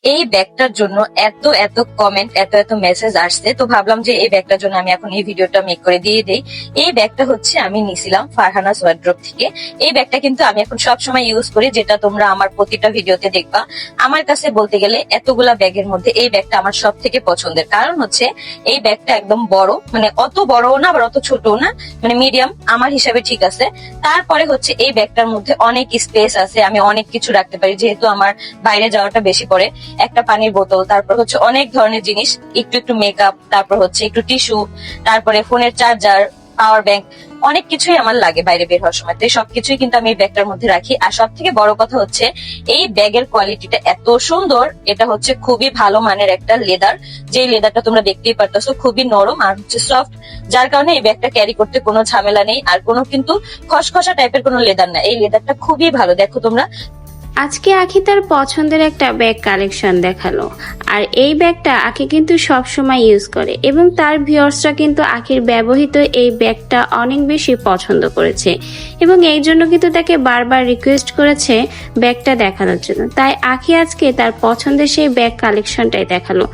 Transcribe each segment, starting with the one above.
এই ব্যাগটার জন্য এত এত কমেন্ট, এত এত মেসেজ আসছে, তো ভাবলাম যে এই ব্যাগটার জন্য আমি এখন এই ভিডিওটা মেক করে দিয়ে দেই। এই ব্যাগটা হচ্ছে আমি নিছিলাম ফারহানাস ওয়ার্ড্রপ থেকে। এই ব্যাগটা কিন্তু আমি এখন সব সময় ইউজ করি, যেটা তোমরা আমার প্রতিটা ভিডিওতে দেখবা। আমার কাছে বলতে গেলে এতগুলা ব্যাগের মধ্যে এই ব্যাগটা আমার সব থেকে পছন্দের, কারণ হচ্ছে এই ব্যাগটা একদম বড়, মানে অত বড়ও না আবার অত ছোটও না, মানে মিডিয়াম আমার হিসাবে ঠিক আছে। তারপরে হচ্ছে এই ব্যাগটার মধ্যে অনেক স্পেস আছে, আমি অনেক কিছু রাখতে পারি, যেহেতু আমার বাইরে যাওয়াটা বেশি পড়ে। একটা পানির বোতল, তারপর হচ্ছে অনেক ধরনের জিনিস, একটু একটু মেকআপ, তারপর হচ্ছে একটু টিস্যু, তারপরে ফোনের চার্জার, পাওয়ার ব্যাংক, অনেক কিছুই আমার লাগে বাইরে বের হওয়ার সময়। তো সবকিছুই কিন্তু আমি এই ব্যাগটার মধ্যে রাখি। আর সব থেকে বড় কথা হচ্ছে এই ব্যাগের কোয়ালিটিটা এত সুন্দর। এটা হচ্ছে খুবই ভালো মানের একটা লেদার, যে লেদারটা তোমরা দেখতেই পারতেছো, খুবই নরম আর হচ্ছে সফট, যার কারণে এই ব্যাগটা ক্যারি করতে কোনো ঝামেলা নেই। আর কোনো কিন্তু খসখসা টাইপের কোনো লেদার না, এই লেদারটা খুবই ভালো। দেখো তোমরা, আজকে আখি তার পছন্দের একটা ব্যাগ কালেকশন দেখালো। আর এই ব্যাগটা আখি কিন্তু সব সময় ইউজ করে এবং তার ভিউয়ার্সরা কিন্তু আখির ব্যবহৃত এই ব্যাগটা অনেক বেশি পছন্দ করেছে এবং এই জন্য কিন্তু তাকে বারবার রিকোয়েস্ট করেছে ব্যাগটা দেখানোর জন্য। তাই আখি আজকে তার পছন্দের সেই ব্যাগ কালেকশনটাই দেখালো।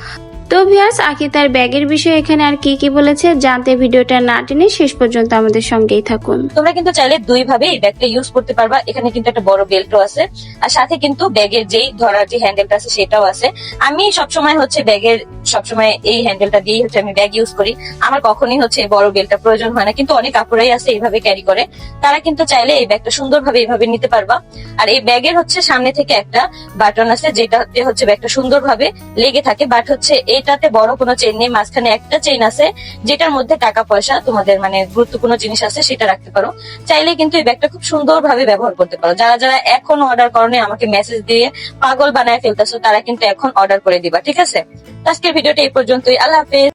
তো ভিউয়ার্স, আখি তার ব্যাগের বিষয়ে এখানে আর কি কি বলেছে জানতে ভিডিওটা না টেনে শেষ পর্যন্ত আমাদের সঙ্গেই থাকুন। তোমরা কিন্তু চাইলে দুই ভাবে এই ব্যাগটা ইউজ করতে পারবা। এখানে কিন্তু একটা বড় বেল্টও আছে, আর সাথে কিন্তু ব্যাগের যেই ধরার যে হ্যান্ডেলটা আছে সেটাও আছে। আমি সবসময় হচ্ছে ব্যাগের সবসময় এই হ্যান্ডেলটা দিয়েই হচ্ছে আমি ব্যাগ ইউজ করি, আমার কখনই হচ্ছে বড় বেল্টটা প্রয়োজন হয় না। কিন্তু অনেক কাপড়াই আছে এইভাবে ক্যারি করে, তারা কিন্তু চাইলে এই ব্যাগটা সুন্দরভাবে এইভাবে নিতে পারবা। আর এই ব্যাগের হচ্ছে সামনে থেকে একটা বাটন আছে, যেটাতে হচ্ছে ব্যাগটা সুন্দরভাবে লেগে থাকে। বাট হচ্ছে এটাতে বড় কোনো চেইন নেই, মাঝখানে একটা চেইন আছে, যেটার মধ্যে টাকা পয়সা, তোমাদের মানে গুরুত্বপূর্ণ জিনিস আছে, সেটা রাখতে পারো। চাইলে কিন্তু এই ব্যাগটা খুব সুন্দরভাবে ব্যবহার করতে পারো। যারা যারা এখন অর্ডার করো আমাকে মেসেজ দিয়ে পাগল বানায় ফেলতেছো, তারা কিন্তু এখন অর্ডার করে দিবা, ঠিক আছে? আজকের ভিডিওটা এই পর্যন্তই। আল্লাহ হাফেজ।